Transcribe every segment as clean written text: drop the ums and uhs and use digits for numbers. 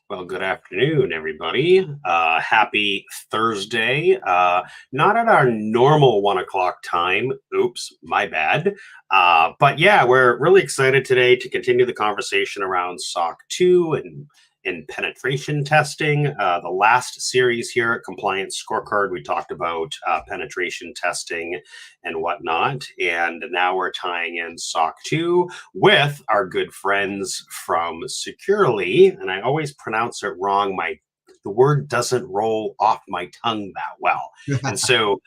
Well, good afternoon, everybody. Happy Thursday. Not at our normal 1 o'clock time. Oops, my bad. But yeah, we're really excited today to continue the conversation around SOC 2 and penetration testing. The last series here at Compliance Scorecard, we talked about penetration testing and whatnot. And now we're tying in SOC 2 with our good friends from Securely, and I always pronounce it wrong. The word doesn't roll off my tongue that well. And so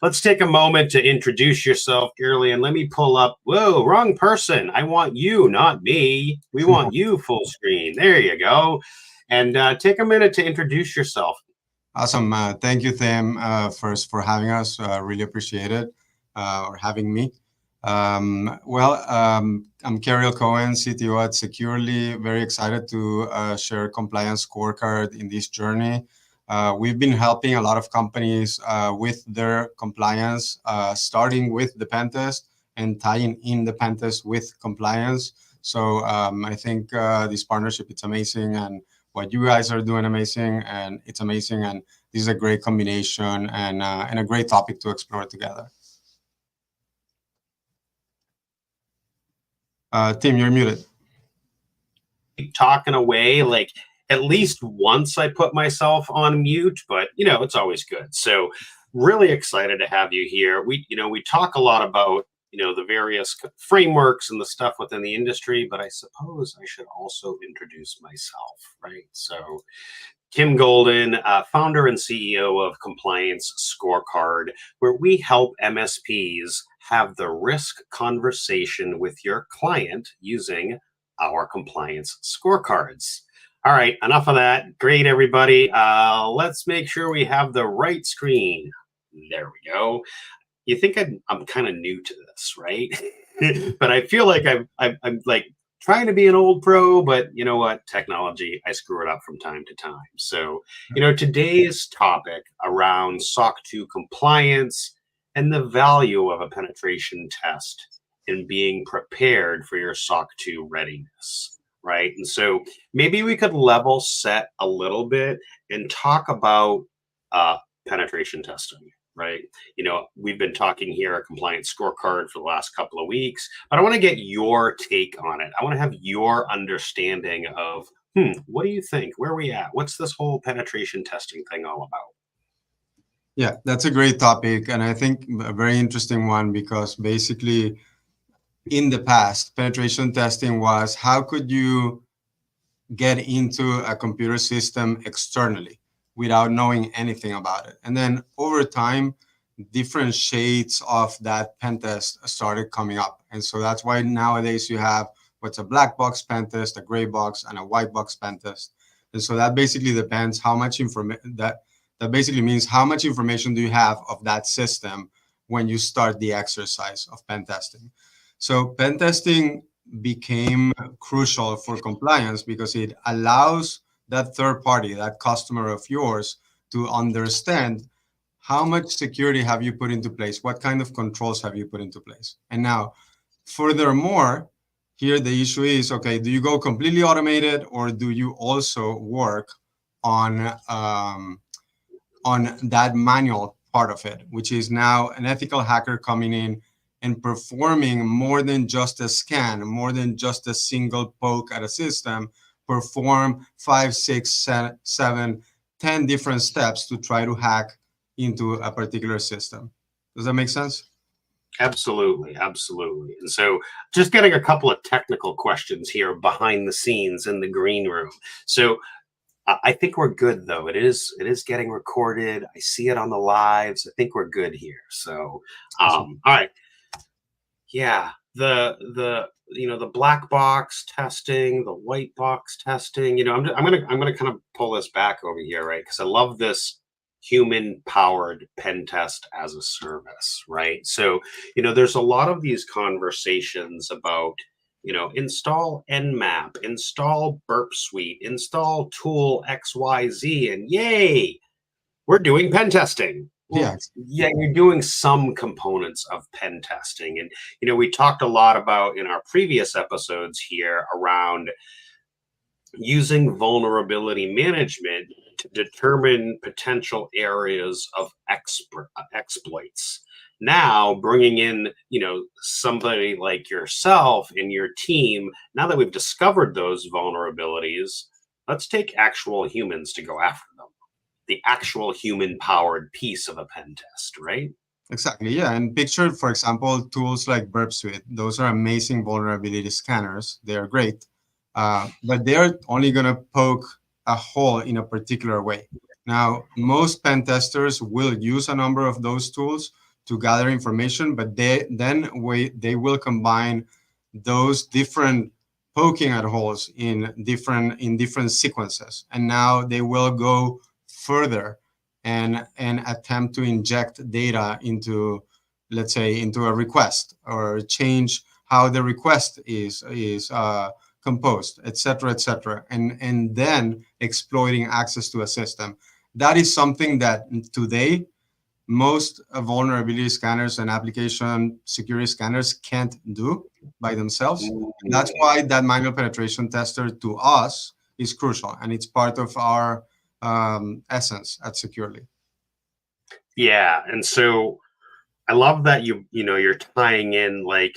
let's take a moment to introduce yourself, Securely, and let me pull up. Whoa, wrong person. I want you, not me. We want you full screen. There you go. And take a minute to introduce yourself. Awesome. Thank you, Tim, first for having us. Really appreciate it, or having me. I'm Kirill Cohen, CTO at Securely. Very excited to share Compliance Scorecard in this journey. We've been helping a lot of companies with their compliance, starting with the Pentest and tying in the Pentest with compliance. So I think this partnership, it's amazing, and what you guys are doing amazing, and it's amazing, and this is a great combination and a great topic to explore together. Tim, you're muted. Keep talking away, like at least once I put myself on mute, but it's always good. So really excited to have you here. We talk a lot about the various frameworks and the stuff within the industry, but I suppose I should also introduce myself, right? So Kim Golden, founder and CEO of Compliance Scorecard, where we help MSPs have the risk conversation with your client using our compliance scorecards. All right, enough of that. Great, everybody. Let's make sure we have the right screen. There we go. You think I'm kind of new to this, right? But I feel like I'm like trying to be an old pro, but you know what? Technology, I screw it up from time to time. So, today's topic around SOC 2 compliance and the value of a penetration test and being prepared for your SOC 2 readiness, right? And so maybe we could level set a little bit and talk about penetration testing. Right. We've been talking here at Compliance Scorecard for the last couple of weeks, but I want to get your take on it. I want to have your understanding of, what do you think? Where are we at? What's this whole penetration testing thing all about? Yeah, that's a great topic. And I think a very interesting one, because basically in the past, penetration testing was how could you get into a computer system externally without knowing anything about it. And then over time, different shades of that pen test started coming up. And so that's why nowadays you have what's a black box pen test, a gray box, and a white box pen test. And so that basically depends how much information, that basically means how much information do you have of that system when you start the exercise of pen testing. So pen testing became crucial for compliance because it allows that third party, that customer of yours, to understand how much security have you put into place, what kind of controls have you put into place. And now, furthermore, here the issue is, okay, do you go completely automated, or do you also work on that manual part of it, which is now an ethical hacker coming in and performing more than just a scan, more than just a single poke at a system, perform 5, 6, 7, 10 different steps to try to hack into a particular system. Does that make sense? Absolutely, absolutely. And so just getting a couple of technical questions here behind the scenes in the green room. So I think we're good, though. It is getting recorded. I see it on the lives. I think we're good here. So, all right. Yeah, the black box testing, the white box testing. I'm gonna kind of pull this back over here, right? Because I love this human-powered pen test as a service, right? So there's a lot of these conversations about install Nmap, install Burp Suite, install tool XYZ, and yay, we're doing pen testing. Well, yeah, you're doing some components of pen testing. And, we talked a lot about in our previous episodes here around using vulnerability management to determine potential areas of exploits. Now, bringing in, somebody like yourself and your team, now that we've discovered those vulnerabilities, let's take actual humans to go after them. The actual human powered piece of a pen test, right? Exactly, yeah. And picture, for example, tools like Burp Suite. Those are amazing vulnerability scanners. They are great, but they're only going to poke a hole in a particular way. Now, most pen testers will use a number of those tools to gather information, but they will combine those different poking at holes in different sequences, and now they will go further and attempt to inject data into, let's say, into a request, or change how the request is composed, etc., and then exploiting access to a system. That is something that today most vulnerability scanners and application security scanners can't do by themselves. And that's Mm. why that manual penetration tester to us is crucial, and it's part of our essence at Securely. Yeah, and so I love that you're tying in, like,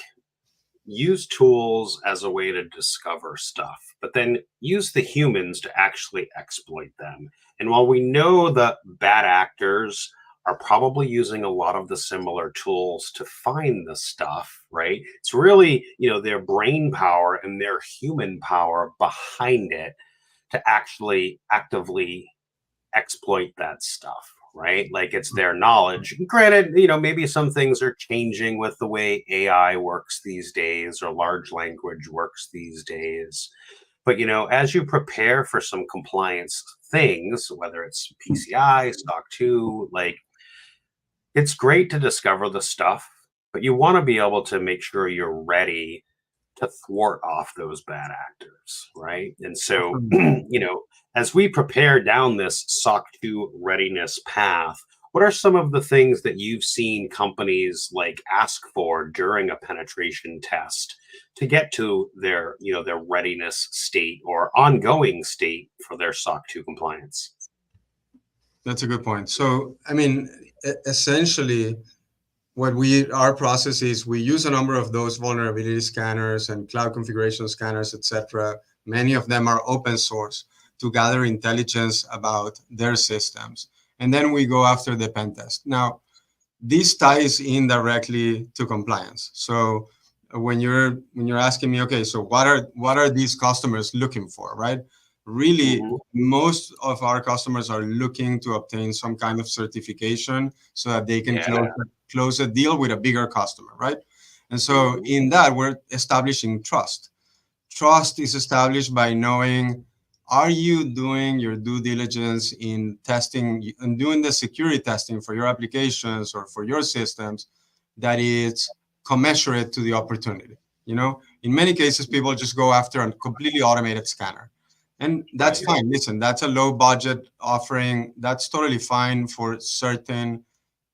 use tools as a way to discover stuff, but then use the humans to actually exploit them. And while we know that bad actors are probably using a lot of the similar tools to find the stuff, right? It's really, their brain power and their human power behind it to actually actively exploit that stuff, right? Like, it's their knowledge. Granted, maybe some things are changing with the way AI works these days or large language works these days. But, as you prepare for some compliance things, whether it's PCI, SOC 2, like, it's great to discover the stuff, but you want to be able to make sure you're ready to thwart off those bad actors, right? And so, Absolutely. as we prepare down this SOC 2 readiness path, what are some of the things that you've seen companies like ask for during a penetration test to get to their readiness state or ongoing state for their SOC 2 compliance? That's a good point. So, I mean, essentially, our process is we use a number of those vulnerability scanners and cloud configuration scanners, etc. Many of them are open source to gather intelligence about their systems. And then we go after the pen test. Now, this ties in directly to compliance. So when you're asking me, okay, so what are these customers looking for, right? Really, Hmm. most of our customers are looking to obtain some kind of certification so that they can Yeah. close a deal with a bigger customer, right? And so Hmm. in that, we're establishing trust. Trust is established by knowing, are you doing your due diligence in testing and doing the security testing for your applications or for your systems that is commensurate to the opportunity? In many cases, people just go after a completely automated scanner. And that's Right. fine. Listen, that's a low budget offering. That's totally fine for certain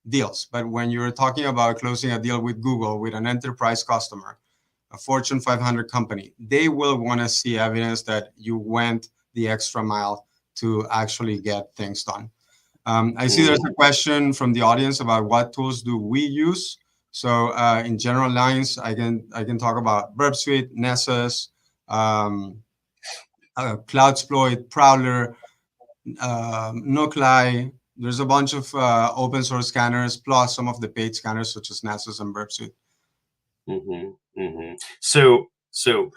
deals. But when you're talking about closing a deal with Google, with an enterprise customer, a Fortune 500 company, they will want to see evidence that you went the extra mile to actually get things done. I see there's a Mm. question from the audience about what tools do we use. So in general lines, I can talk about Burp Suite, Nessus, um, CloudSploit, Prowler, Nuclei. There's a bunch of open source scanners plus some of the paid scanners such as Nessus and Burp Suite. Hmm. Hmm. So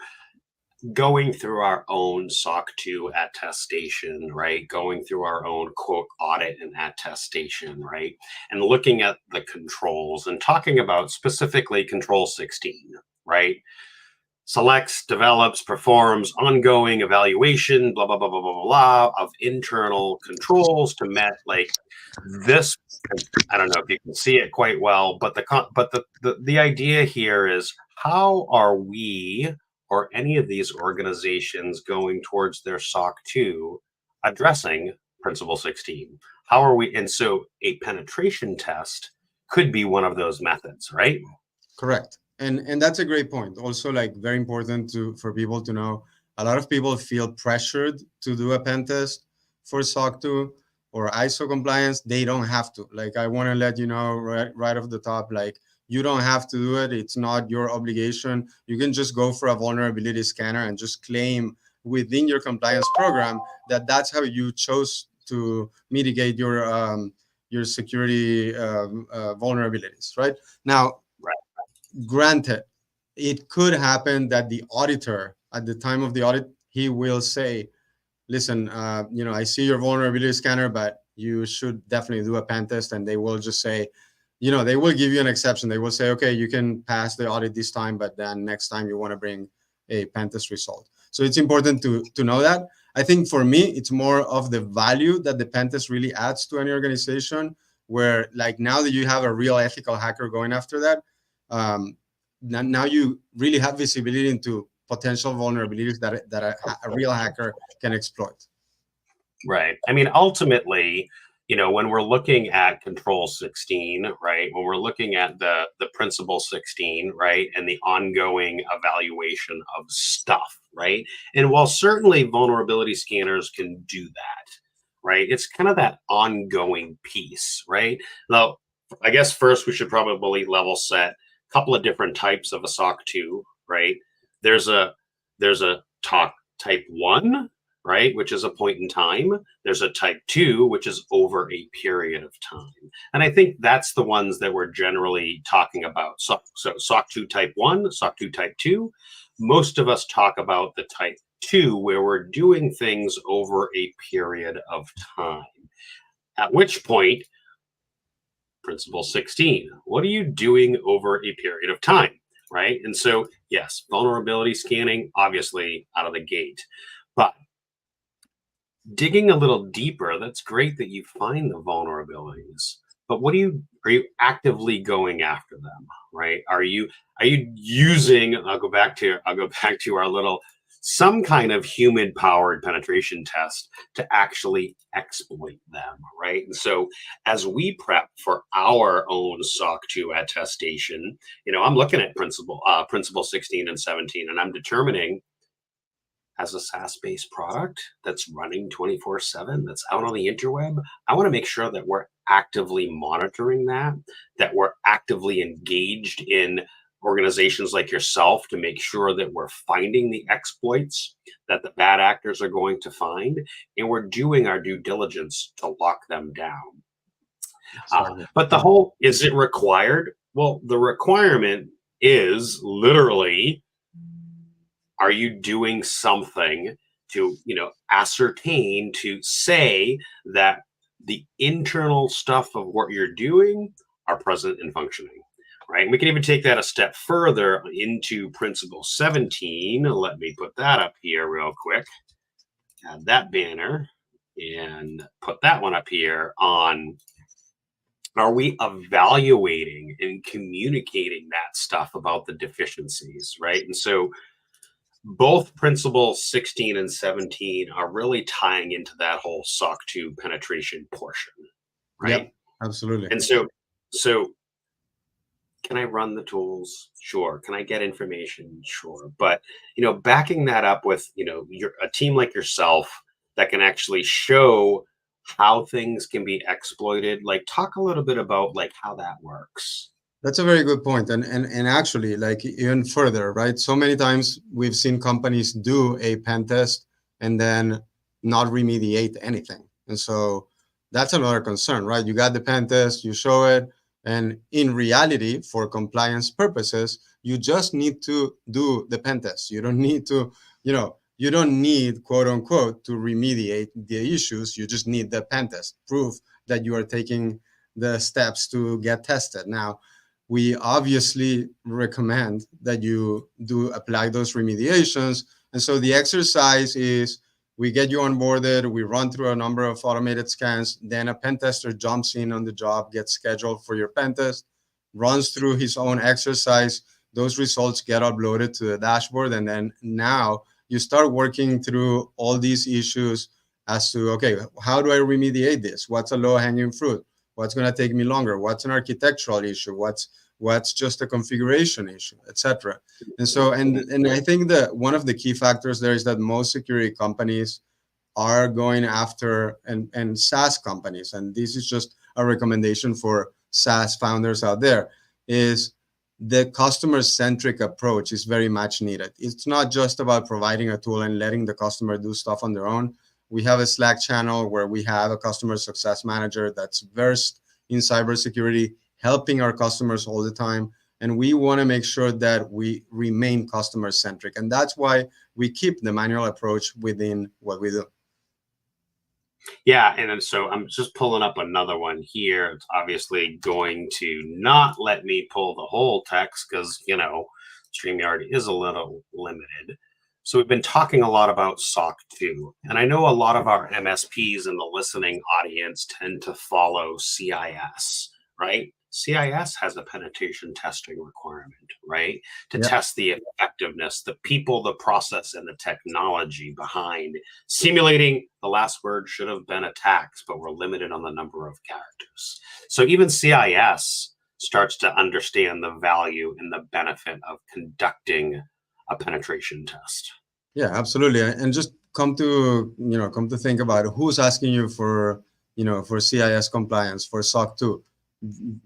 going through our own SOC 2 attestation, right? Going through our own quote audit and attestation, right? And looking at the controls and talking about specifically control 16, right? Selects, develops, performs ongoing evaluation, blah, blah, blah, blah, blah, blah, of internal controls to met like this. I don't know if you can see it quite well, but the idea here is, how are we or any of these organizations going towards their SOC 2 addressing Principle 16? How are we? And so a penetration test could be one of those methods, right? Correct. And that's a great point. Also, like, very important to for people to know. a lot of people feel pressured to do a pen test for SOC 2 or ISO compliance. They don't have to. Like, I want to let you know right off the top, like, you don't have to do it. It's not your obligation. You can just go for a vulnerability scanner and just claim within your compliance program that that's how you chose to mitigate your security vulnerabilities, right? Now, granted, it could happen that the auditor at the time of the audit, he will say, listen, I see your vulnerability scanner, but you should definitely do a pen test. And they will just say, they will give you an exception. They will say, okay, you can pass the audit this time, but then next time you want to bring a pen test result. So it's important to know that. I think for me, it's more of the value that the pen test really adds to any organization, where like now that you have a real ethical hacker going after that, now you really have visibility into potential vulnerabilities that a real hacker can exploit. Right. I mean, ultimately, when we're looking at Control 16, right, when we're looking at the Principle 16, right, and the ongoing evaluation of stuff, right, and while certainly vulnerability scanners can do that, right, it's kind of that ongoing piece, right? Now, I guess first we should probably level set a couple of different types of a SOC 2, right? There's a TOC type 1, right, which is a point in time. There's a type 2, which is over a period of time. And I think that's the ones that we're generally talking about. So SOC 2 type 1, SOC 2 type 2. Most of us talk about the type 2, where we're doing things over a period of time. At which point, Principle 16, what are you doing over a period of time, right? And so, yes, vulnerability scanning, obviously out of the gate. But digging a little deeper, that's great that you find the vulnerabilities, but are you actively going after them, right? Are you using, I'll go back to our little, some kind of human powered penetration test to actually exploit them, right? And so as we prep for our own SOC 2 attestation, I'm looking at principle 16 and 17, and I'm determining, as a SaaS-based product that's running 24/7, that's out on the interweb, I want to make sure that we're actively monitoring that we're actively engaged in organizations like yourself to make sure that we're finding the exploits that the bad actors are going to find, and we're doing our due diligence to lock them down. But the whole, is it required? Well, the requirement is literally, are you doing something to, ascertain, to say that the internal stuff of what you're doing are present and functioning, right? And we can even take that a step further into Principle 17. Let me put that up here real quick. Add that banner and put that one up here on, are we evaluating and communicating that stuff about the deficiencies, right? And so both Principle 16 and 17 are really tying into that whole SOC 2 penetration portion, right? Yep, absolutely. And so can I run the tools? Sure. Can I get information? Sure. But, backing that up with, a team like yourself that can actually show how things can be exploited, like talk a little bit about like how that works. That's a very good point. And actually, like even further, right? So many times we've seen companies do a pen test and then not remediate anything. And so that's another concern, right? You got the pen test, you show it, and in reality, for compliance purposes, you just need to do the pen test. You don't need to, you don't need, quote unquote, to remediate the issues. You just need the pen test, proof that you are taking the steps to get tested. Now, we obviously recommend that you do apply those remediations. And so the exercise is, we get you onboarded, we run through a number of automated scans, then a pen tester jumps in on the job, gets scheduled for your pen test, runs through his own exercise. Those results get uploaded to the dashboard. And then now you start working through all these issues as to, okay, how do I remediate this? What's a low hanging fruit? What's going to take me longer? What's an architectural issue? What's what's just a configuration issue, etc. And so, and I think that one of the key factors there is that most security companies are going after, and SaaS companies, and this is just a recommendation for SaaS founders out there, is the customer-centric approach is very much needed. It's not just about providing a tool and letting the customer do stuff on their own. We have a Slack channel where we have a customer success manager that's versed in cybersecurity, helping our customers all the time. And we want to make sure that we remain customer-centric. And that's why we keep the manual approach within what we do. Yeah, and then so I'm just pulling up another one here. It's obviously going to not let me pull the whole text because, StreamYard is a little limited. So we've been talking a lot about SOC 2, and I know a lot of our MSPs in the listening audience tend to follow CIS, right? CIS has a penetration testing requirement, right? To test the effectiveness, the people, the process, and the technology behind simulating. The last word should have been attacks, but we're limited on the number of characters. So even CIS starts to understand the value and the benefit of conducting a penetration test. Yeah, absolutely. And just come to think about who's asking you for CIS compliance, for SOC 2.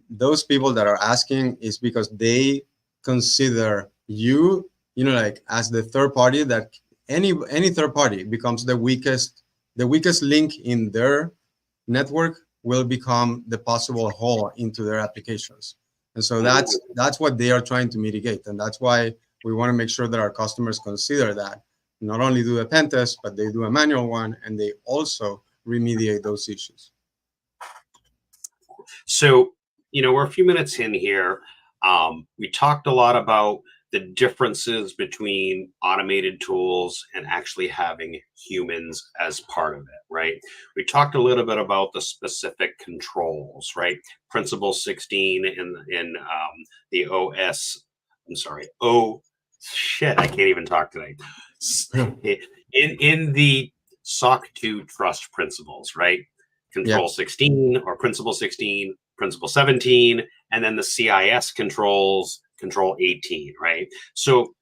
Those people that are asking is because they consider you, as the third party, that any third party becomes the weakest link in their network will become the possible hole into their applications. And so that's what they are trying to mitigate. And that's why we want to make sure that our customers consider that, not only do a pen test, but they do a manual one, and they also remediate those issues. So, we're a few minutes in here. We talked a lot about the differences between automated tools and actually having humans as part of it, right? We talked a little bit about the specific controls, right? Principle 16 in the I can't even talk today. in the SOC 2 trust principles, right? Control 16 or Principle 16, Principle 17, and then the CIS controls, Control 18, right? So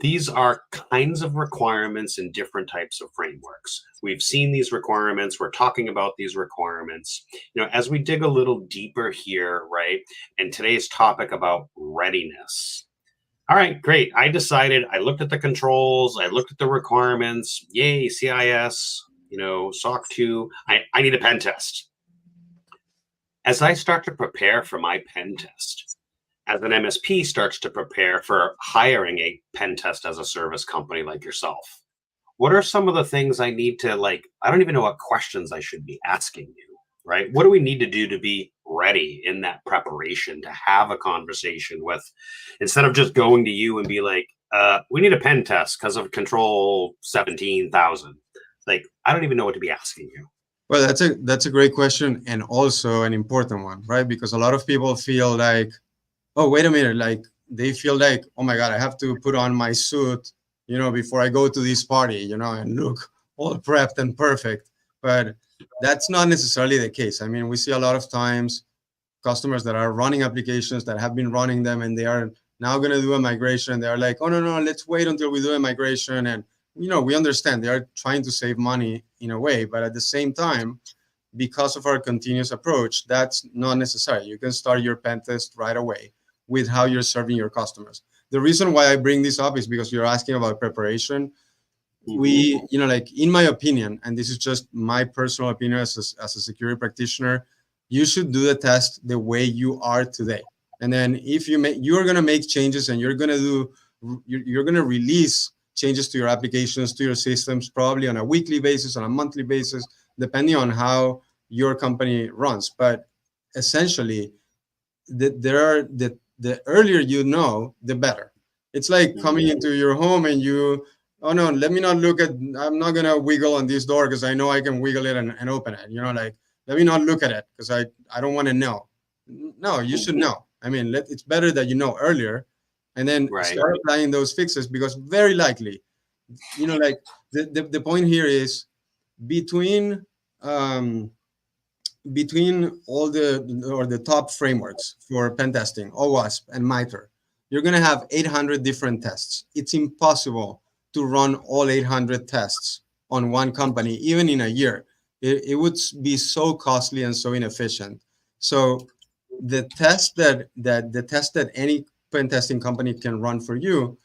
these are kinds of requirements in different types of frameworks. We've seen these requirements. We're talking about these requirements. As we dig a little deeper here, right? And today's topic about readiness. All right, great. I looked at the controls. I looked at the requirements. Yay, CIS, SOC 2. I need a pen test. As I start to prepare for my pen test, as an MSP starts to prepare for hiring a pen test as a service company like yourself, what are some of the things I need to I don't even know what questions I should be asking you, right? What do we need to do to be ready in that preparation to have a conversation with, instead of just going to you and be like, we need a pen test because of Control 17,000. I don't even know what to be asking you. Well, that's a great question, and also an important one, right? Because a lot of people feel like, oh, wait a minute, they feel like, oh my God, I have to put on my suit, before I go to this party, and look all prepped and perfect. But that's not necessarily the case. I mean, we see a lot of times customers that are running applications that have been running them, and they are now going to do a migration. They're like, oh, no, let's wait until we do a migration. And we understand they are trying to save money in a way, but at the same time, because of our continuous approach, that's not necessary. You can start your pen test right away with how you're serving your customers. The reason why I bring this up is because you're asking about preparation. We, in my opinion, and this is just my personal opinion as a security practitioner, you should do the test the way you are today. And then if you're going to make changes and you're going to release changes to your applications, to your systems, probably on a weekly basis, on a monthly basis, depending on how your company runs. But essentially, the earlier the better. It's like coming into your home and oh no, let me not look at, I'm not going to wiggle on this door because I know I can wiggle it and open it. Let me not look at it because I don't want to know. No, you should know. I mean, it's better that you know earlier, and then start applying those fixes, because very likely, the point here is between between all the top frameworks for pen testing, OWASP and MITRE, you're going to have 800 different tests. It's impossible to run all 800 tests on one company, even in a year. It would be so costly and so inefficient. So the test that any pen testing company can run for you,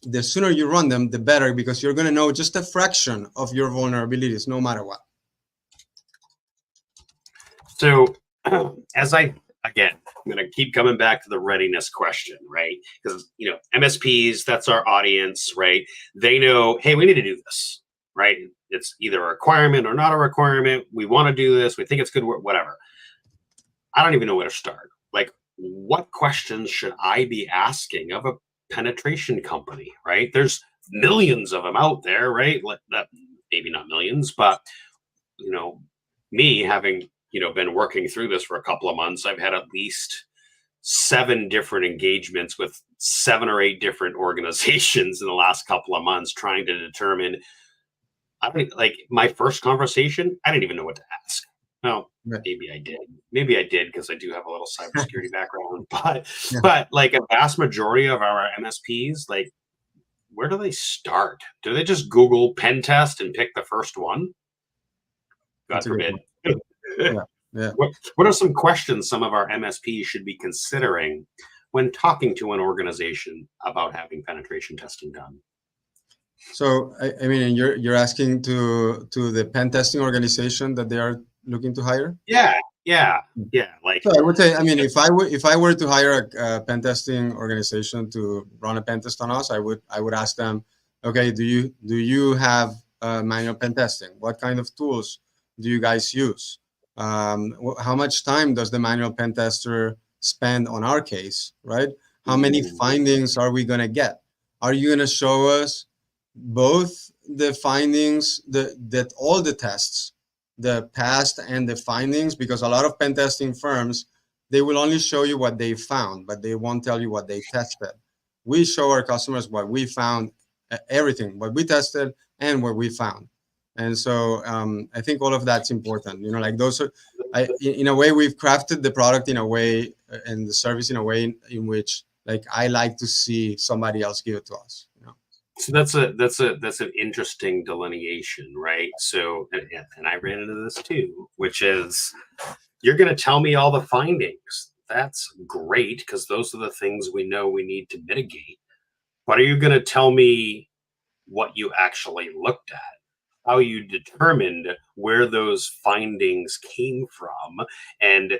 the sooner you run them, the better, because you're going to know just a fraction of your vulnerabilities, no matter what. So, again, I'm going to keep coming back to the readiness question, right? Because, MSPs, that's our audience, right? They know, hey, we need to do this, right? It's either a requirement or not a requirement. We want to do this. We think it's good, whatever. I don't even know where to start. Like, what questions should I be asking of a penetration company, right? There's millions of them out there, right? Maybe not millions, but, me having been working through this for a couple of months, I've had at least 7 different engagements with 7 or 8 different organizations in the last couple of months, trying to determine. My first conversation, I didn't even know what to ask. Well, maybe I did because I do have a little cybersecurity background, but like a vast majority of our MSPs, like, where do they start? Do they just Google pen test and pick the first one? God forbid. Yeah. What are some questions some of our MSPs should be considering when talking to an organization about having penetration testing done? So, I mean, you're asking to the pen testing organization that they are looking to hire? Yeah. Like, so I would say, I mean, if I were to hire a pen testing organization to run a pen test on us, I would ask them, okay, do you have manual pen testing? What kind of tools do you guys use? How much time does the manual pen tester spend on our case, right? How many findings are we going to get? Are you going to show us both the findings, that all the tests, the past and the findings? Because a lot of pen testing firms, they will only show you what they found, but they won't tell you what they tested. We show our customers what we found, everything, what we tested and what we found. And so I think all of that's important. Like those are, in a way, we've crafted the product in a way and the service in a way in which, like, I like to see somebody else give it to us. So that's an interesting delineation, right? So, and I ran into this too, which is, you're going to tell me all the findings. That's great, because those are the things we know we need to mitigate. But are you going to tell me what you actually looked at? How you determined where those findings came from? And,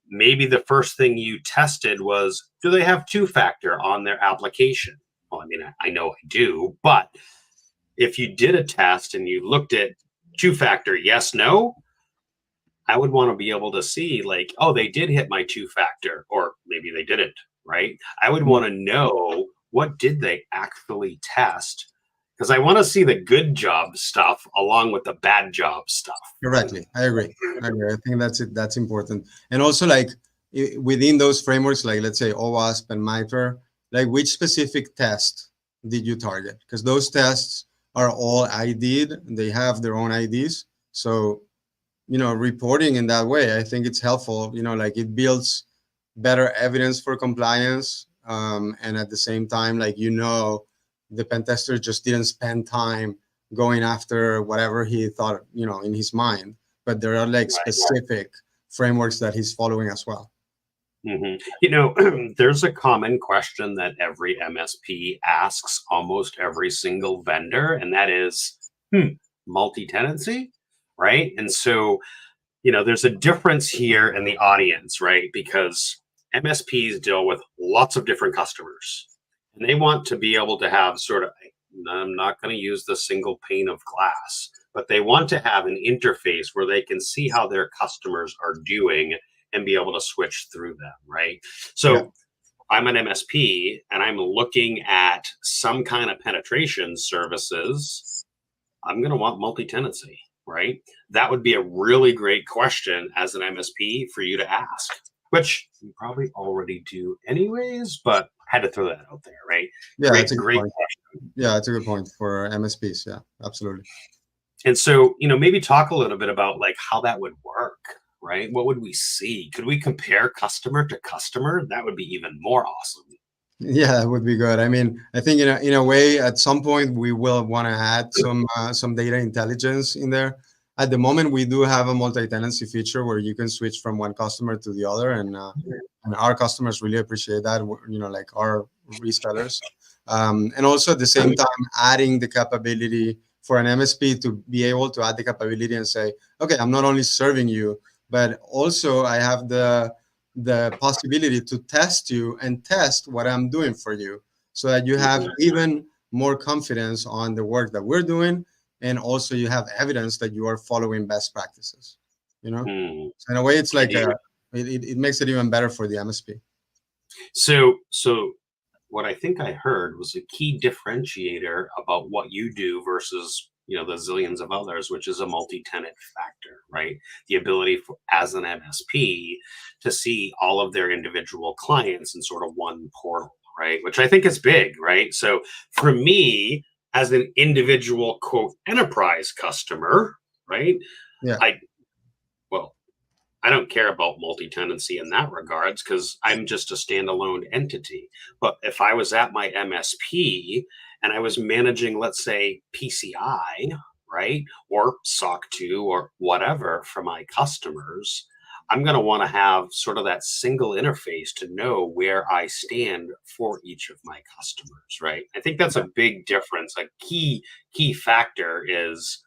maybe the first thing you tested was, do they have 2-factor on their application? Well, I mean, I know I do, but if you did a test and you looked at 2-factor, yes, no, I would want to be able to see, like, oh, they did hit my 2-factor, or maybe they didn't, right? I would want to know, what did they actually test? Because I want to see the good job stuff along with the bad job stuff. Correctly. I agree. I think that's important. And also, like, within those frameworks, like, let's say OWASP and MITRE, like, which specific test did you target? Because those tests are all ID'd. They have their own IDs. So, reporting in that way, I think it's helpful. Like, it builds better evidence for compliance. And at the same time, like, the pen tester just didn't spend time going after whatever he thought, in his mind. But there are, like, specific frameworks that he's following as well. Mm-hmm. There's a common question that every MSP asks almost every single vendor, and that is, multi-tenancy, right? And so, there's a difference here in the audience, right? Because MSPs deal with lots of different customers, and they want to be able to have sort of, I'm not going to use the single pane of glass, but they want to have an interface where they can see how their customers are doing and be able to switch through them, right? So I'm an MSP and I'm looking at some kind of penetration services. I'm going to want multi-tenancy, right? That would be a really great question as an MSP for you to ask, which you probably already do anyways, but had to throw that out there, right? Yeah, that's a great question. Yeah, that's a good point for MSPs. Yeah, absolutely. And so, maybe talk a little bit about, like, how that would work. right? What would we see? Could we compare customer to customer? That would be even more awesome. Yeah, that would be good. I mean, I think in a way, at some point, we will want to add some data intelligence in there. At the moment, we do have a multi-tenancy feature where you can switch from one customer to the other, and our customers really appreciate that. Like our resellers, and also at the same time, adding the capability for an MSP to be able to add the capability and say, okay, I'm not only serving you, but also I have the possibility to test you and test what I'm doing for you so that you have even more confidence on the work that we're doing. And also you have evidence that you are following best practices, Hmm. So in a way, it's like it makes it even better for the MSP. So what I think I heard was a key differentiator about what you do versus the zillions of others, which is a multi-tenant factor, right? The ability for as an MSP to see all of their individual clients in sort of one portal, right? Which I think is big, right? So for me, as an individual quote enterprise customer, right? Yeah. I well, I don't care about multi-tenancy in that regards because I'm just a standalone entity. But if I was at my MSP and I was managing, let's say, PCI, right, or SOC 2 or whatever for my customers, I'm going to want to have sort of that single interface to know where I stand for each of my customers, right? I think that's a big difference. A key factor is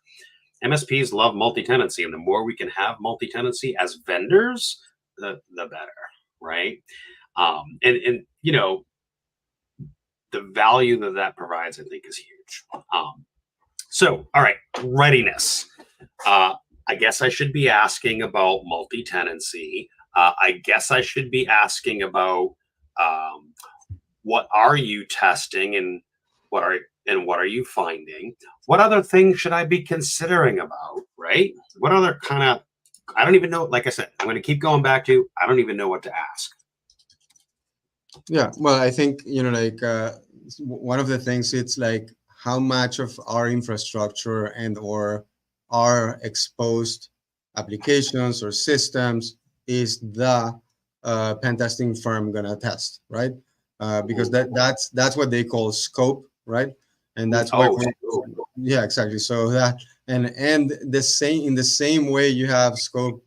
MSPs love multi-tenancy, and the more we can have multi-tenancy as vendors, the better, right? And the value that provides, I think, is huge. So, all right, readiness. I guess I should be asking about multi-tenancy. I guess I should be asking about what are you testing and what are you finding? What other things should I be considering about, right? What other kind of I don't even know. Like I said, I'm going to keep going back to I don't even know what to ask. Yeah. Well, I think, one of the things, it's like how much of our infrastructure and or our exposed applications or systems is the pen testing firm gonna test, right? Because that's what they call scope, right? And that's where Oh, yeah, exactly. So that and the same in the same way you have scope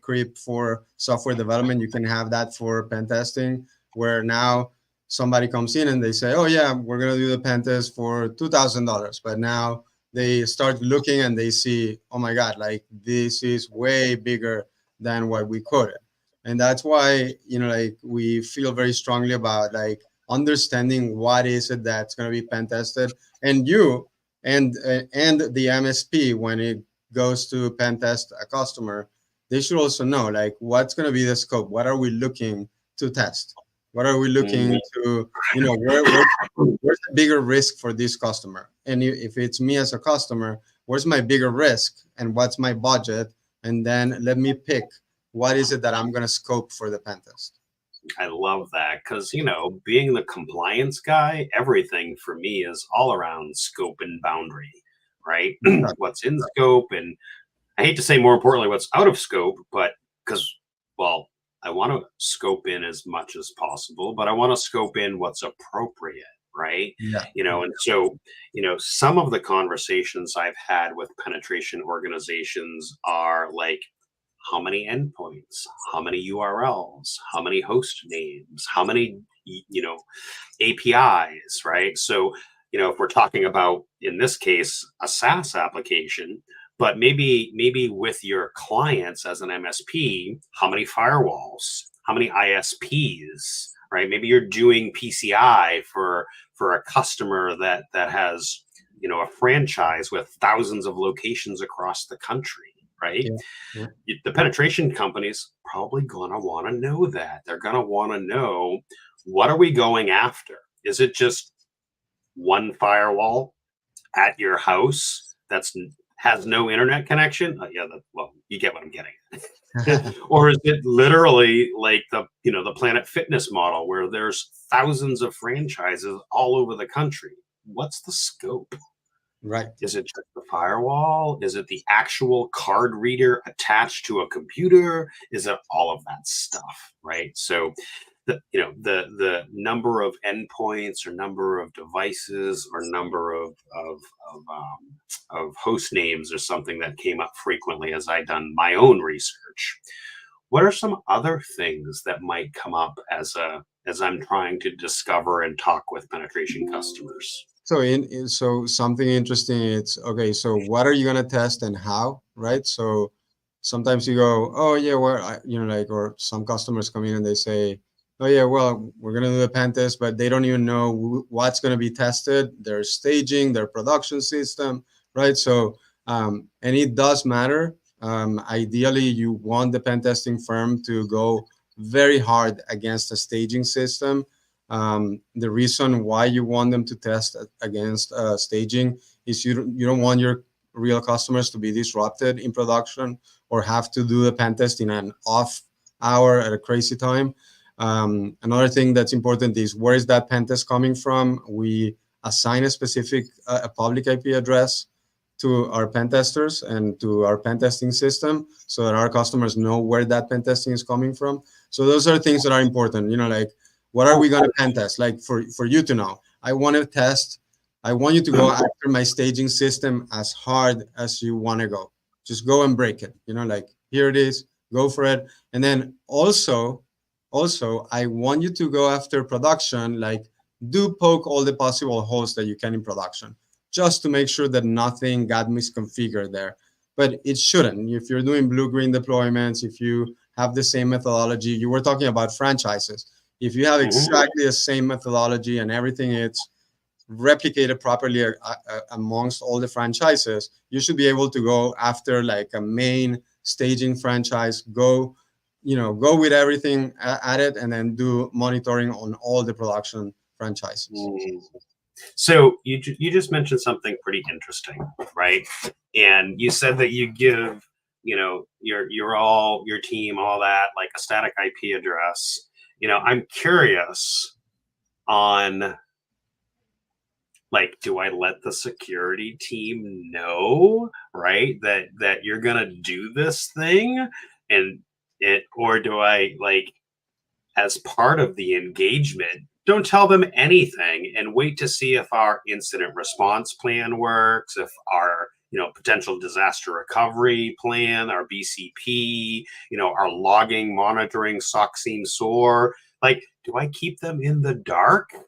creep for software development, you can have that for pen testing, where now somebody comes in and they say, oh yeah, we're gonna do the pen test for $2,000, but now they start looking and they see, oh my god, like this is way bigger than what we quoted. And that's why like we feel very strongly about like understanding what is it that's going to be pen tested, and and the MSP, when it goes to pen test a customer, they should also know like what's going to be the scope, what are we looking to test, what are we looking to where's the bigger risk for this customer, and if it's me as a customer, where's my bigger risk and what's my budget, and then let me pick what is it that I'm going to scope for the pen test. I love that because, being the compliance guy, everything for me is all around scope and boundary, right? What's in scope, and I hate to say more importantly, what's out of scope, but because, well, I want to scope in as much as possible, but I want to scope in what's appropriate, right? Yeah. And so, some of the conversations I've had with penetration organizations are like, how many endpoints, how many URLs, how many host names, how many APIs, right? So if we're talking about, in this case, a SaaS application, but maybe with your clients as an MSP, how many firewalls, how many ISPs, right? Maybe you're doing PCI for a customer that has a franchise with thousands of locations across the country, right? Yeah. The penetration companies probably going to want to know that. They're going to want to know, what are we going after? Is it just one firewall at your house that's has no internet connection? Well, you get what I'm getting at. Or is it literally like the Planet Fitness model where there's thousands of franchises all over the country? What's the scope? Right. Is it just the firewall? Is it the actual card reader attached to a computer? Is it all of that stuff, right? So the number of endpoints or number of devices or number of host names is something that came up frequently as I done my own research. What are some other things that might come up as I'm trying to discover and talk with penetration customers? So so something interesting. It's okay. So what are you gonna test and how, right? So sometimes you go, oh yeah, well, like, or some customers come in and they say, oh yeah, well, we're gonna do the pen test, but they don't even know what's gonna be tested, their staging, their production system, right? So and it does matter. Ideally, you want the pen testing firm to go very hard against a staging system. The reason why you want them to test against staging is you don't want your real customers to be disrupted in production or have to do the pen test in an off hour at a crazy time. Another thing that's important is where is that pen test coming from? We assign a specific a public IP address to our pen testers and to our pen testing system so that our customers know where that pen testing is coming from. So those are things that are important. Like, what are we going to pen test? Like, for you to know, I want to test. I want you to go after my staging system as hard as you want to go. Just go and break it. Like, here it is. Go for it. And then also, I want you to go after production. Like, do poke all the possible holes that you can in production, just to make sure that nothing got misconfigured there. But it shouldn't. If you're doing blue-green deployments, if you have the same methodology, you were talking about franchises. If you have exactly the same methodology and everything is replicated properly amongst all the franchises, you should be able to go after like a main staging franchise, go with everything at it, and then do monitoring on all the production franchises. So you just mentioned something pretty interesting, right? And you said that you give your team, all that, like a static IP address. I'm curious on, like, do I let the security team know, right, that you're gonna do this thing, or do I, like, as part of the engagement, don't tell them anything and wait to see if our incident response plan works, if our potential disaster recovery plan, our BCP, our logging, monitoring, SOC seam SOAR. Like, do I keep them in the dark at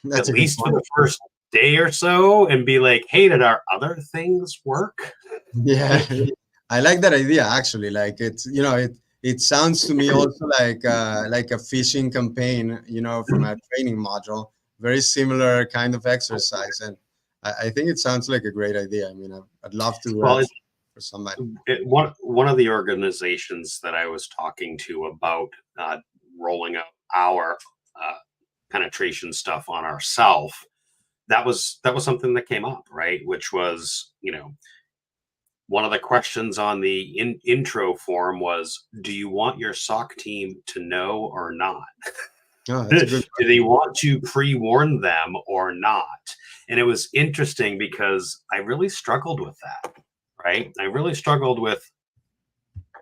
That's a good least for point. the first day or so and be like, hey, did our other things work? Yeah, I like that idea actually. Like, it sounds to me also like a phishing campaign, from a training module. Very similar kind of exercise, and I think it sounds like a great idea. I mean, I'd love to do Well, that for somebody. one of the organizations that I was talking to about rolling out our penetration stuff on ourself, that was something that came up, right? Which was, one of the questions on the intro form was, do you want your SOC team to know or not? Oh, that's a good Do they question. want to pre-warn them or not? And it was interesting because I really struggled with that, right? I really struggled with,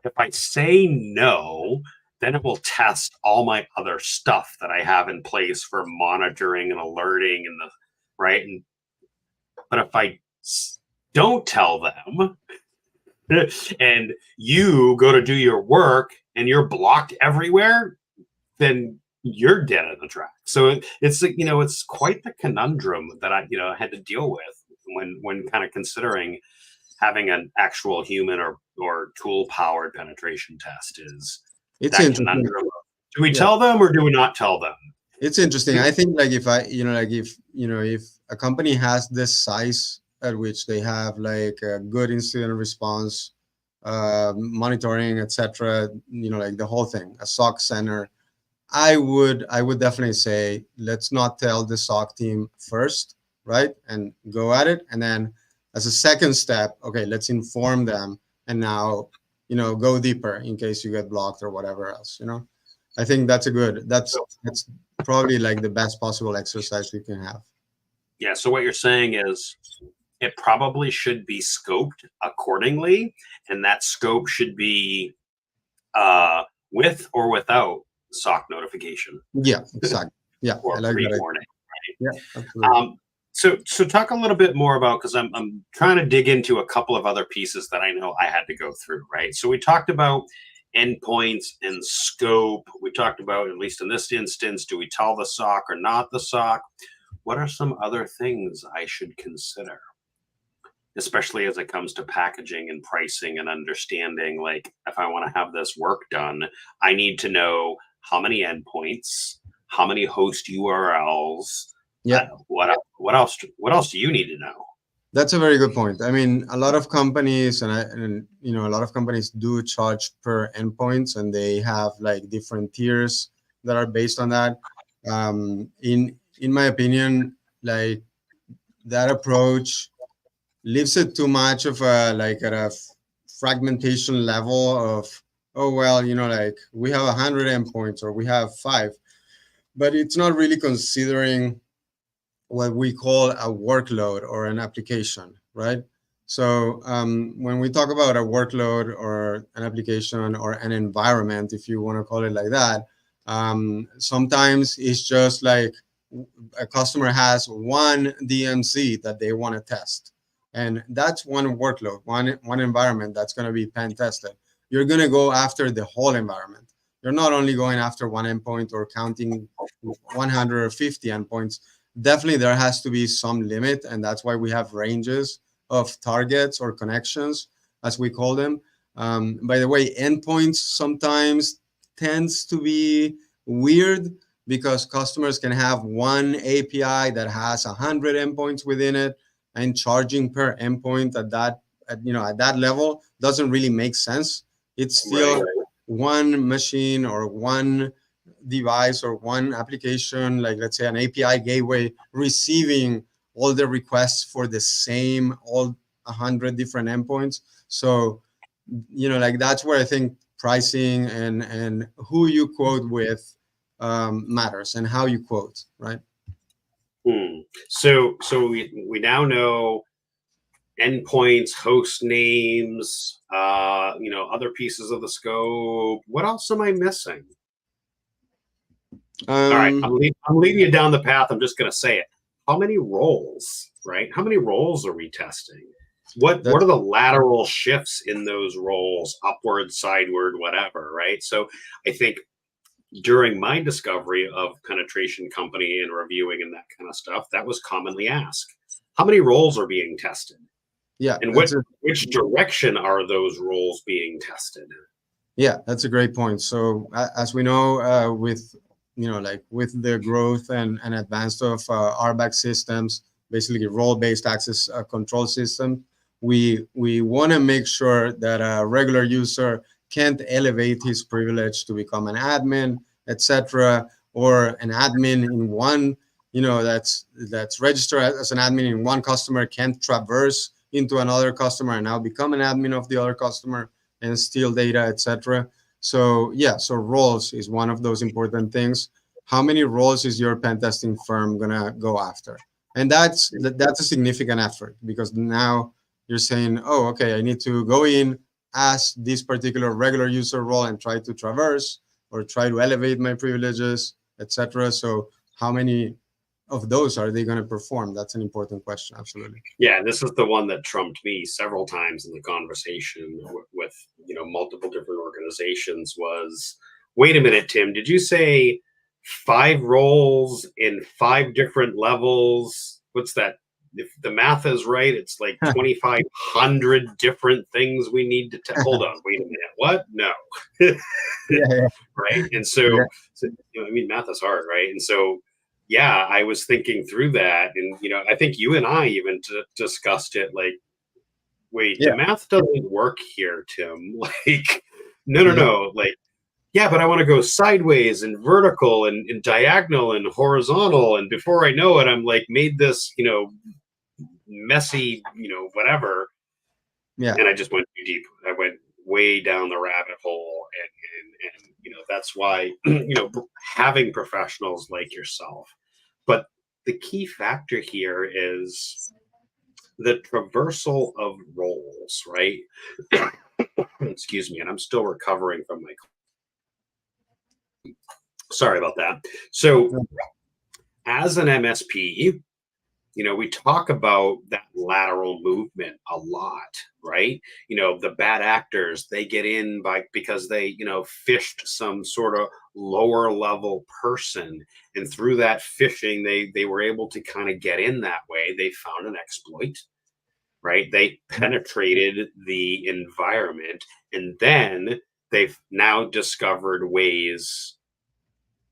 if I say no, then it will test all my other stuff that I have in place for monitoring and alerting and the right. But if I don't tell them and you go to do your work and you're blocked everywhere, then you're dead in the track. So it's quite the conundrum that I had to deal with when kind of considering having an actual human or tool powered penetration test, is It's that interesting. conundrum. Do we Yeah, tell them or do we not tell them? it's interesting. I think, like, if a company has this size at which they have like a good incident response, monitoring, etc., like the whole thing, a SOC center, I would definitely say, let's not tell the SOC team first, right? And go at it. And then as a second step, okay, let's inform them, and now, go deeper in case you get blocked or whatever else. I think that's probably like the best possible exercise we can have. Yeah. So what you're saying is it probably should be scoped accordingly, and that scope should be with or without SOC notification Yeah, exactly. Yeah, I or like that. pre-warning. Yeah, absolutely. So talk a little bit more about, because I'm trying to dig into a couple of other pieces that I know I had to go through, right? So we talked about endpoints and scope. We talked about, at least in this instance, do we tell the SOC or not the SOC? What are some other things I should consider, especially as it comes to packaging and pricing and understanding? Like, if I want to have this work done, I need to know how many endpoints, how many host URLs. Yeah, What else? What else do you need to know? that's a very good point. I mean, a lot of companies a lot of companies do charge per endpoints, and they have like different tiers that are based on that. In my opinion, like that approach leaves it too much of a like at a fragmentation level of, oh well, like we have 100 endpoints or we have five, but it's not really considering what we call a workload or an application, right? So when we talk about a workload or an application or an environment, if you want to call it like that, sometimes it's just like a customer has one DMC that they want to test, and that's one workload, one environment that's going to be pen tested. You're going to go after the whole environment. You're not only going after one endpoint or counting 150 endpoints. Definitely there has to be some limit, and that's why we have ranges of targets or connections, as we call them. By the way, endpoints sometimes tends to be weird because customers can have one API that has 100 endpoints within it, and charging per endpoint at that level doesn't really make sense. It's still Right. one machine or one device or one application, like let's say an API gateway, receiving all the requests for the same all 100 different endpoints. So like that's where I think pricing and who you quote with matters, and how you quote, right? So we now know endpoints, host names, other pieces of the scope. What else am I missing? All right, um I'm leading you down the path. I'm just going to say it. How many roles, right? How many roles are we testing? What that's are the lateral shifts in those roles, upward, sideward, whatever, right? So I think during my discovery of penetration company and reviewing and that kind of stuff, that was commonly asked. How many roles are being tested? yeah And that's a which direction are those roles being tested? Yeah, that's a great point. So as we know, with like with the growth and advance of RBAC systems, basically role-based access control system, we want to make sure that a regular user can't elevate his privilege to become an admin, etc., or an admin in one, that's registered as an admin in one customer can't traverse into another customer and now become an admin of the other customer and steal data, etc. So yeah, so roles is one of those important things. How many roles is your pen testing firm gonna go after? And that's a significant effort, because now you're saying, oh, okay, I need to go in as this particular regular user role and try to traverse or try to elevate my privileges, etc. So how many of those are they going to perform? That's an important question. Absolutely. Yeah, this is the one that trumped me several times in the conversation with multiple different organizations. Was, wait a minute, Tim, did you say 5 roles in 5 different levels? What's that? If the math is right, it's like 2,500 different things we need to hold on. Wait a minute, what? No. Yeah, Right. And yeah, I mean, math is hard, right? And so yeah, I was thinking through that, and I think you and I even discussed it. Like, wait, the yeah, math doesn't work here, Tim. Like, no, no, yeah, no. Like, yeah, but I want to go sideways and vertical and diagonal and horizontal, and before I know it, I'm like made this, messy, whatever, yeah, and I just went too deep. I went way down the rabbit hole, and that's why having professionals like yourself. But the key factor here is the traversal of roles, right? Excuse me, and I'm still recovering from my. Sorry about that. So, as an MSP, we talk about that lateral movement a lot, right? The bad actors, they get in because they, fished some sort of lower level person. And through that fishing, they were able to kind of get in that way. They found an exploit, right? They penetrated the environment, and then they've now discovered ways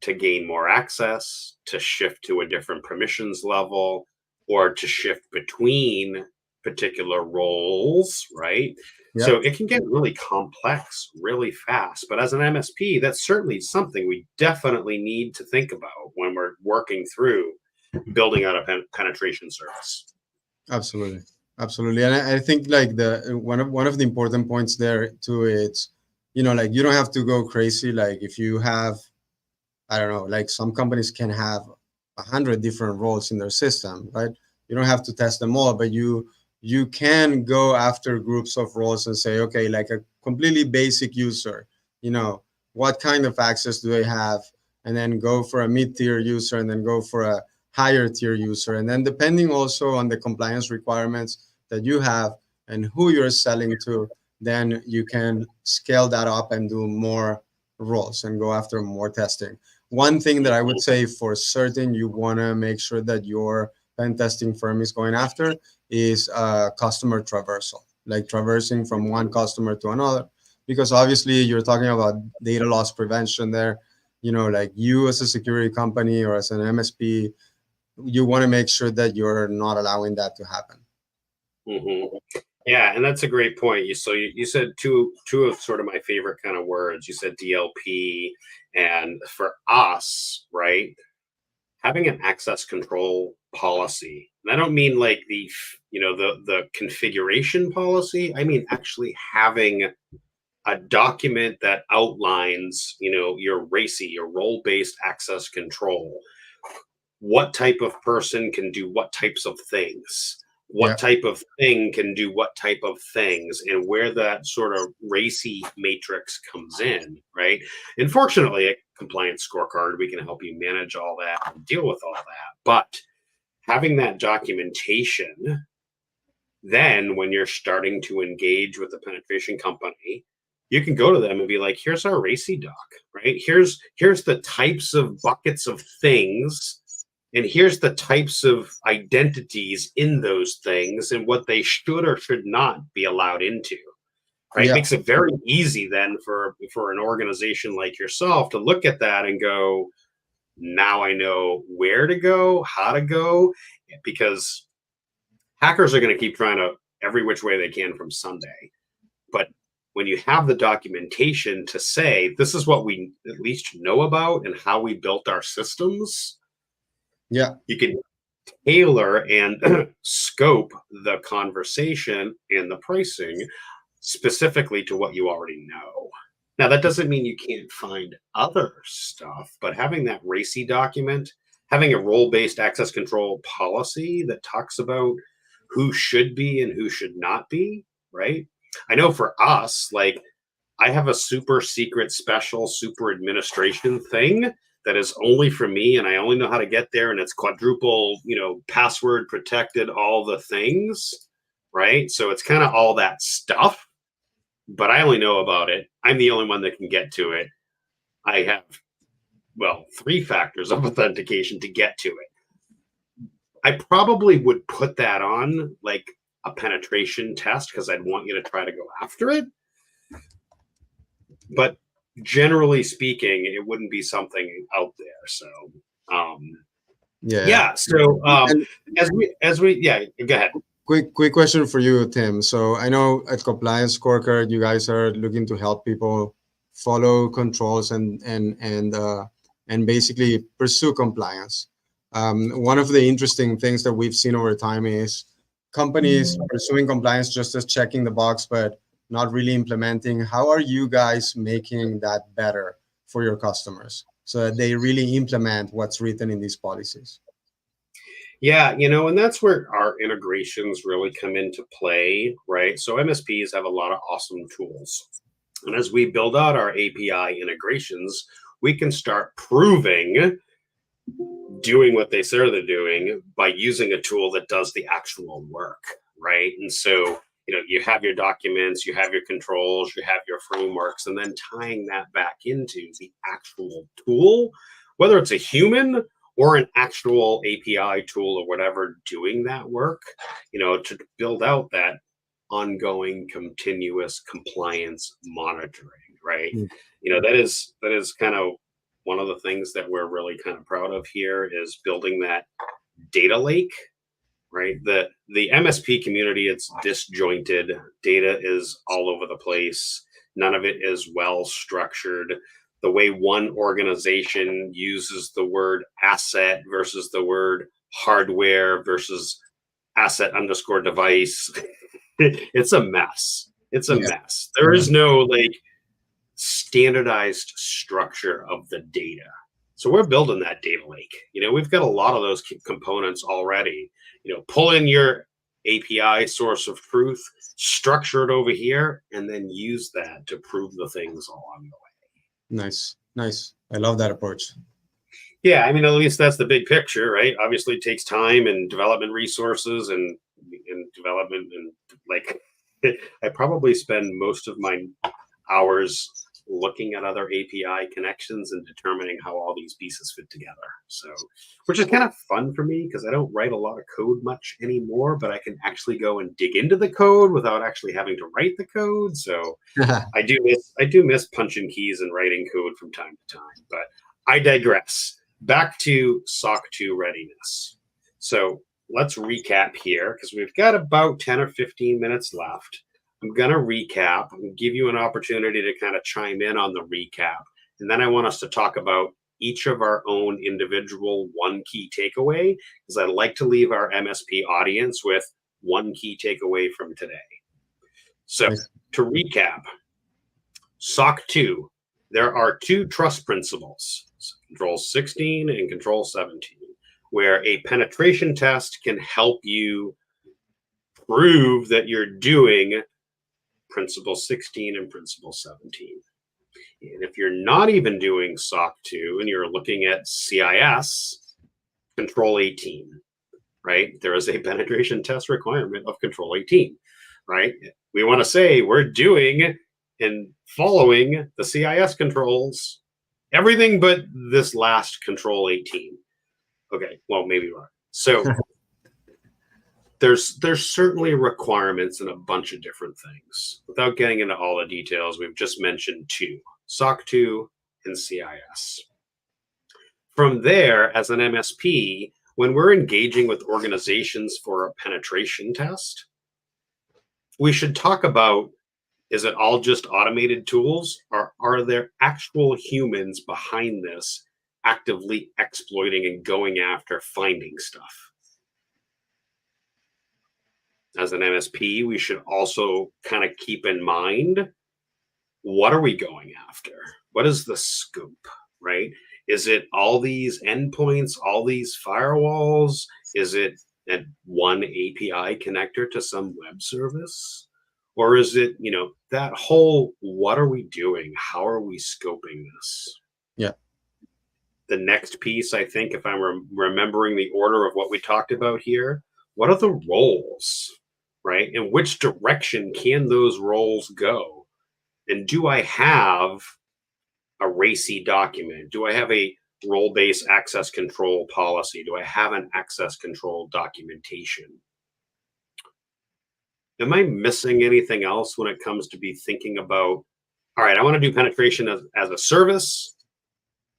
to gain more access, to shift to a different permissions level, or to shift between particular roles, right? Yeah. So it can get really complex really fast. But as an MSP, that's certainly something we definitely need to think about when we're working through building out a penetration service. Absolutely, absolutely, and I think like the one of the important points there too, it's like you don't have to go crazy. Like if you have, I don't know, like some companies can have 100 different roles in their system, right? You don't have to test them all, but you can go after groups of roles and say, okay, like a completely basic user, what kind of access do they have, and then go for a mid-tier user, and then go for a higher tier user, and then depending also on the compliance requirements that you have and who you're selling to, then you can scale that up and do more roles and go after more testing. One thing that I would say for certain you want to make sure that your pen testing firm is going after is customer traversal, like traversing from one customer to another, because obviously you're talking about data loss prevention there. Like you as a security company or as an MSP, you want to make sure that you're not allowing that to happen. Mm-hmm. Yeah, and that's a great point. You said two of sort of my favorite kind of words. You said DLP, and for us, right, having an access control policy. And I don't mean like the configuration policy. I mean actually having a document that outlines, your RACI, your role-based access control. What type of person can do what types of things, Yeah. what type of thing can do what type of things, and where that sort of racy matrix comes in, right? And fortunately, a compliance scorecard, we can help you manage all that and deal with all that. But having that documentation, then when you're starting to engage with the penetration company, you can go to them and be like, here's our racy doc, right? Here's the types of buckets of things, and here's the types of identities in those things and what they should or should not be allowed into, right? It Yeah. makes it very easy then for an organization like yourself to look at that and go, now I know where to go, how to go, because hackers are going to keep trying to every which way they can from Sunday. But when you have the documentation to say, this is what we at least know about and how we built our systems, Yeah. you can tailor and scope the conversation and the pricing specifically to what you already know. Now, that doesn't mean you can't find other stuff, but having that RACI document, having a role based access control policy that talks about who should be and who should not be, right? I know for us, like, I have a super secret, special, super administration thing that is only for me, and I only know how to get there, and it's quadruple, password protected, all the things, right? So it's kind of all that stuff, but I only know about it. I'm the only one that can get to it. I have, well, 3 factors of authentication to get to it. I probably would put that on like a penetration test because I'd want you to try to go after it. But generally speaking, it wouldn't be something out there. So, Yeah. yeah. So, And yeah, go ahead. quick question for you, Tim. So I know at Compliance Scorecard, you guys are looking to help people follow controls and basically pursue compliance. One of the interesting things that we've seen over time is companies pursuing compliance just as checking the box, but not really implementing. How are you guys making that better for your customers so that they really implement what's written in these policies? Yeah, and that's where our integrations really come into play, right? So MSPs have a lot of awesome tools. And as we build out our API integrations, we can start proving doing what they say they're doing by using a tool that does the actual work, right? And so, you have your documents, you have your controls, you have your frameworks, and then tying that back into the actual tool, whether it's a human or an actual API tool or whatever doing that work, to build out that ongoing continuous compliance monitoring, right? Mm. That is kind of one of the things that we're really kind of proud of here is building that data lake, right? The MSP community, it's disjointed. Data is all over the place. None of it is well structured. The way one organization uses the word asset versus the word hardware versus asset underscore device, it's a mess. It's a Yeah. mess. There is no like standardized structure of the data. So we're building that data lake. We've got a lot of those components already. Pull in your API source of truth, structure it over here, and then use that to prove the things along the way. Nice. Nice. I love that approach. Yeah, I mean, at least that's the big picture, right? Obviously, it takes time and development resources and development and like. I probably spend most of my hours looking at other API connections and determining how all these pieces fit together. So, which is kind of fun for me because I don't write a lot of code much anymore, but I can actually go and dig into the code without actually having to write the code. So I do miss punching keys and writing code from time to time, but I digress. Back to SOC 2 readiness. So let's recap here because we've got about 10 or 15 minutes left. I'm going to recap and give you an opportunity to kind of chime in on the recap. And then I want us to talk about each of our own individual one key takeaway because I'd like to leave our MSP audience with one key takeaway from today. So Nice. to recap, SOC 2, there are two trust principles, Control 16 and Control 17, where a penetration test can help you prove that you're doing Principle 16 and Principle 17. And if you're not even doing SOC 2 and you're looking at CIS, Control 18, right? There is a penetration test requirement of Control 18, right? We want to say we're doing and following the CIS controls, everything but this last Control 18. Okay, well, maybe not. So there's certainly requirements in a bunch of different things. Without getting into all the details, we've just mentioned two, SOC 2 and CIS. From there, as an MSP, when we're engaging with organizations for a penetration test, we should talk about, is it all just automated tools, or are there actual humans behind this actively exploiting and going after finding stuff? As an MSP, we should also kind of keep in mind, what are we going after? What is the scope, right? Is it all these endpoints, all these firewalls? Is it one API connector to some web service? Or is it, that whole, what are we doing? How are we scoping this? Yeah. The next piece, I think, if I'm remembering the order of what we talked about here, what are the roles, right? In which direction can those roles go? And do I have a RACI document? Do I have a role-based access control policy? Do I have an access control documentation? Am I missing anything else when it comes to be thinking about, all right, I want to do penetration as a service.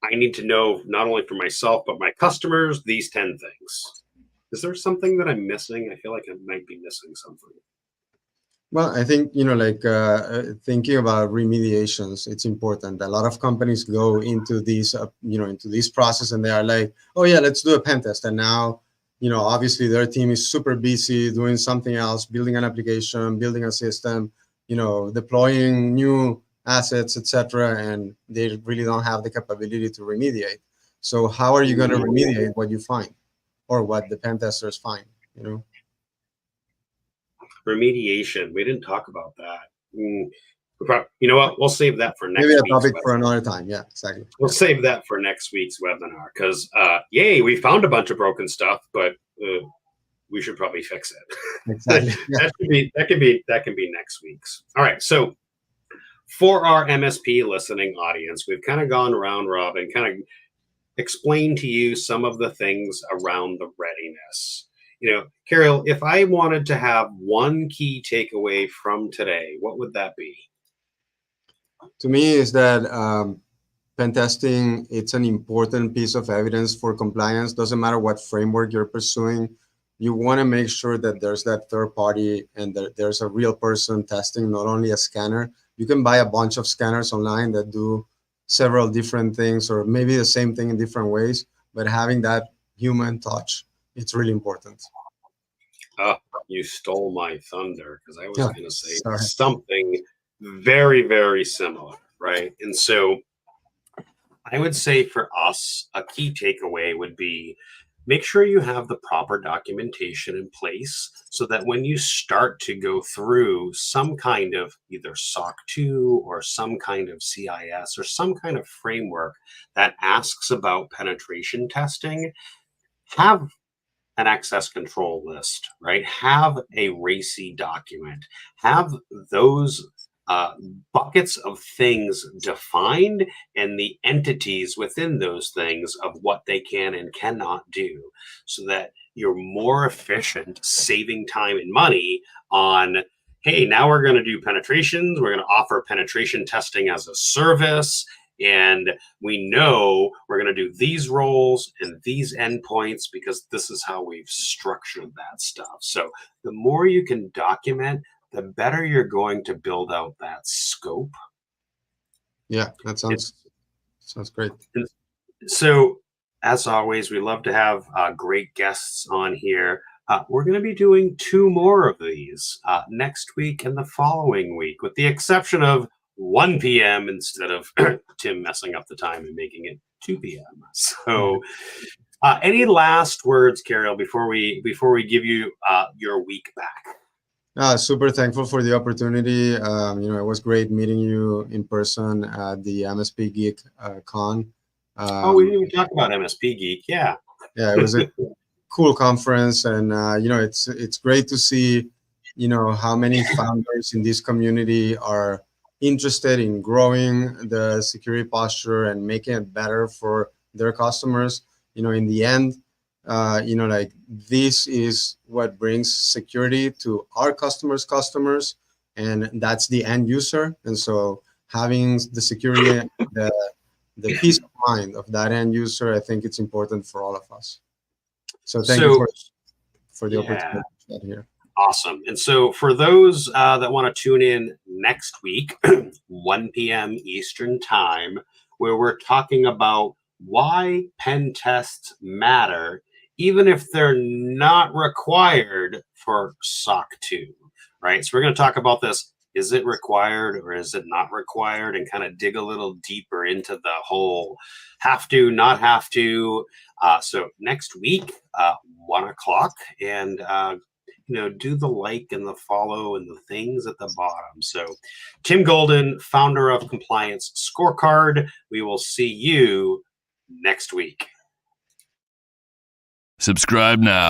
I need to know not only for myself, but my customers, these 10 things. Is there something that I'm missing? I feel like I might be missing something. Well, I think, thinking about remediations, it's important. A lot of companies go into these, into this process and they are like, oh yeah, let's do a pen test. And now, obviously their team is super busy doing something else, building an application, building a system, deploying new assets, etc. And they really don't have the capability to remediate. So how are you going to remediate what you find? or what the pen testers find, you know. Remediation. We didn't talk about that. You know what? We'll save that for next Maybe a week's topic webinar. for another time. Yeah, exactly. We'll save that for next week's webinar because, yay, we found a bunch of broken stuff, but we should probably fix it. Exactly. Yeah. that can be next week's. All right. So for our MSP listening audience, we've kind of gone round robin, kind of explained to you some of the things around the readiness. You know, Carol, if I wanted to have one key takeaway from today, what would that be? To me, is that pen testing, it's an important piece of evidence for compliance. Doesn't matter what framework you're pursuing. You want to make sure that there's that third party and that there's a real person testing, not only a scanner. You can buy a bunch of scanners online that do several different things, or maybe the same thing in different ways, but having that human touch, it's really important. You stole my thunder because I was going to say Sorry. something very, very similar, right? And so I would say for us, a key takeaway would be make sure you have the proper documentation in place so that when you start to go through some kind of either SOC 2 or some kind of CIS or some kind of framework that asks about penetration testing, have an access control list, right? Have a RACI document, have those buckets of things defined and the entities within those things of what they can and cannot do so that you're more efficient, saving time and money on, hey, now we're going to do penetrations. We're going to offer penetration testing as a service. And we know we're going to do these roles and these endpoints because this is how we've structured that stuff. So the more you can document, the better you're going to build out that scope. Yeah, that sounds great. So as always, we love to have great guests on here. We're going to be doing 2 more of these next week and the following week, with the exception of 1 p.m. instead of Tim messing up the time and making it 2 p.m. So any last words, Carol, before we give you your week back? Super thankful for the opportunity. It was great meeting you in person at the MSP Geek Con. We didn't even talk about MSP Geek. Yeah, it was a cool conference, and it's great to see how many founders in this community are interested in growing the security posture and making it better for their customers. In the end, this is what brings security to our customers, and that's the end user. And so having the security, the peace of mind of that end user, I think it's important for all of us. So thank you for the opportunity to be here. Awesome. And so for those that want to tune in next week, 1 p.m. Eastern time, where we're talking about why pen tests matter, even if they're not required for SOC 2, right? So we're going to talk about this. Is it required or is it not required? And kind of dig a little deeper into the whole have to, not have to. So next week, 1 o'clock, and do the like and the follow and the things at the bottom. So Tim Golden, founder of Compliance Scorecard. We will see you next week. Subscribe now.